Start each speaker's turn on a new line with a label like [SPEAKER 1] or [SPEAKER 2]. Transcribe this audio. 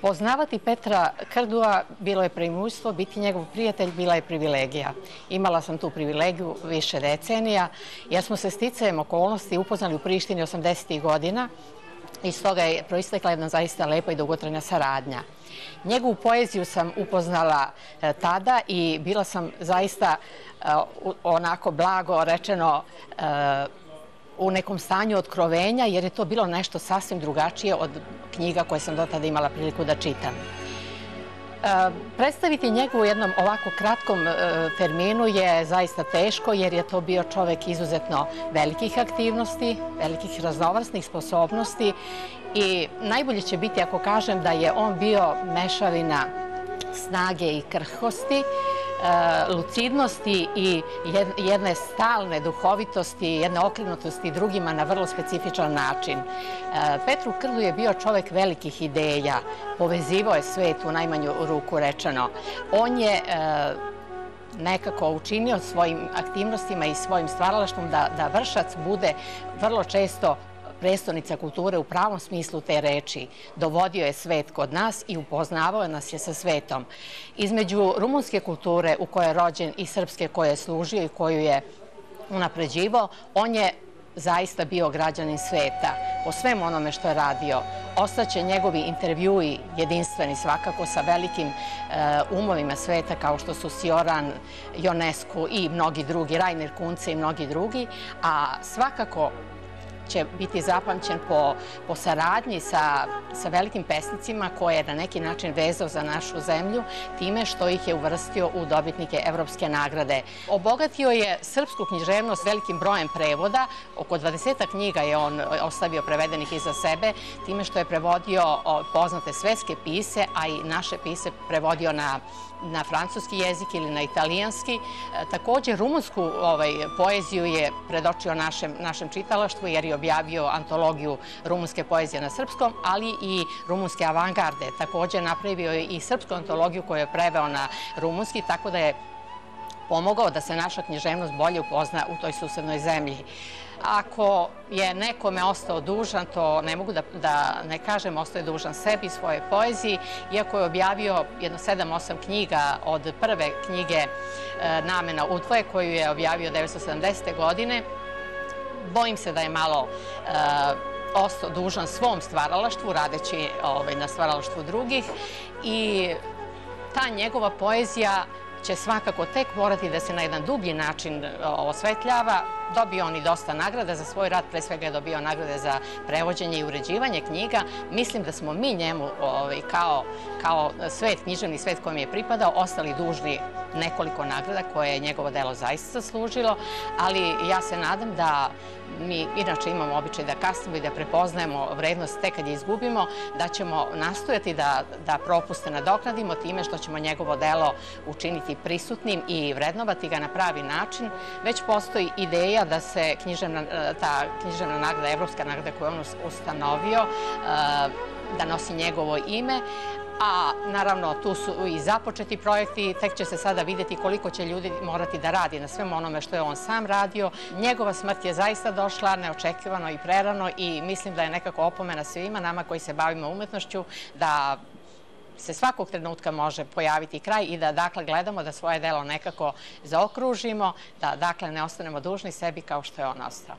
[SPEAKER 1] Poznavati Petra Krdua bilo je preimućstvo, biti njegov prijatelj bila je privilegija. Imala sam tu privilegiju više decenija, jer smo se sticajem okolnosti upoznali u Prištini 80. godina i stoga je proistekla jedna zaista lepa i dugotrajna saradnja. Njegovu poeziju sam upoznala tada i bila sam zaista onako blago rečeno u nekom stanju otkrovenja, jer je to bilo nešto sasvim drugačije od knjiga koje sam do tada imala priliku da čitam. Predstaviti njega u jednom ovako kratkom terminu je zaista teško, jer je to bio čovek izuzetno velikih aktivnosti, velikih raznovrsnih sposobnosti i najbolje će biti ako kažem da je on bio mešavina snage i krhkosti, lucidnosti i jedne stalne duhovitosti, jedne okrenutosti drugima na vrlo specifičan način. Petru Krdu je bio čovek velikih ideja, povezivao je svet u najmanju ruku rečeno. On je nekako učinio svojim aktivnostima i svojim stvaralaštvom da Vršac bude vrlo često prestonica kulture u pravom smislu te reči. Dovodio je svet kod nas i upoznavao nas je sa svetom. Između rumunske kulture u kojoj je rođen i srpske koje je služio i koju je unapređivao, on je zaista bio građanin sveta. Po svem onome što je radio, ostaće njegovi intervjui jedinstveni svakako sa velikim umovima sveta kao što su Cioran, Ionescu i mnogi drugi, Rainer Kunze i mnogi drugi, a svakako će biti zapamćen po saradnji sa velikim pesnicima koje je na neki način vezao za našu zemlju time što ih je uvrstio u dobitnike Evropske nagrade. Obogatio je srpsku književnost velikim brojem prevoda, oko 20 knjiga je on ostavio prevedenih iza sebe, time što je prevodio poznate svetske pise, a i naše pise prevodio na francuski jezik ili na italijanski. Također rumunsku poeziju je predočio našem čitalaštvu jer je objavio antologiju rumunske poezije na srpskom, ali i rumunske avangarde. Također napravio je i srpsku antologiju koju je preveo na rumunski, tako da je pomogao da se naša književnost bolje upozna u toj susednoj zemlji. Ako je nekome ostao dužan, to ne mogu da ne kažem, ostao je dužan sebi, svoje poeziji, iako je objavio jedno 7-8 knjiga od prve knjige Namena udvoje, koju je objavio 1970. godine. Bojim se da je malo ostao dužan svom stvaralaštvu, radeći na stvaralaštvu drugih, i ta njegova poezija će svakako tek morati da se na jedan dublji način osvetljava. Dobio on i dosta nagrada za svoj rad, pre svega je dobio nagrade za prevođenje i uređivanje knjiga. Mislim da smo mi njemu kao svet, književni svet kojem je pripadao, ostali dužni nekoliko nagrada koje je njegovo delo zaista zaslužilo, ali ja se nadam da mi inače imamo običaj da kasnimo i da prepoznajemo vrednost tek kad je izgubimo, da ćemo nastojati da propuste nadoknadimo time što ćemo njegovo delo učiniti prisutnim i vrednovati ga na pravi način. Već postoji ideja da se ta književna nagrada, evropska nagrada koju je on ustanovio, da nosi njegovo ime, a naravno tu su i započeti projekti, tek će se sada vidjeti koliko će ljudi morati da radi na svem onome što je on sam radio. Njegova smrt je zaista došla neočekivano i prerano i mislim da je nekako opomena svima nama koji se bavimo umetnošću da se svakog trenutka može pojaviti kraj i da dakle gledamo da svoje delo nekako zaokružimo, da dakle ne ostanemo dužni sebi kao što je on ostao.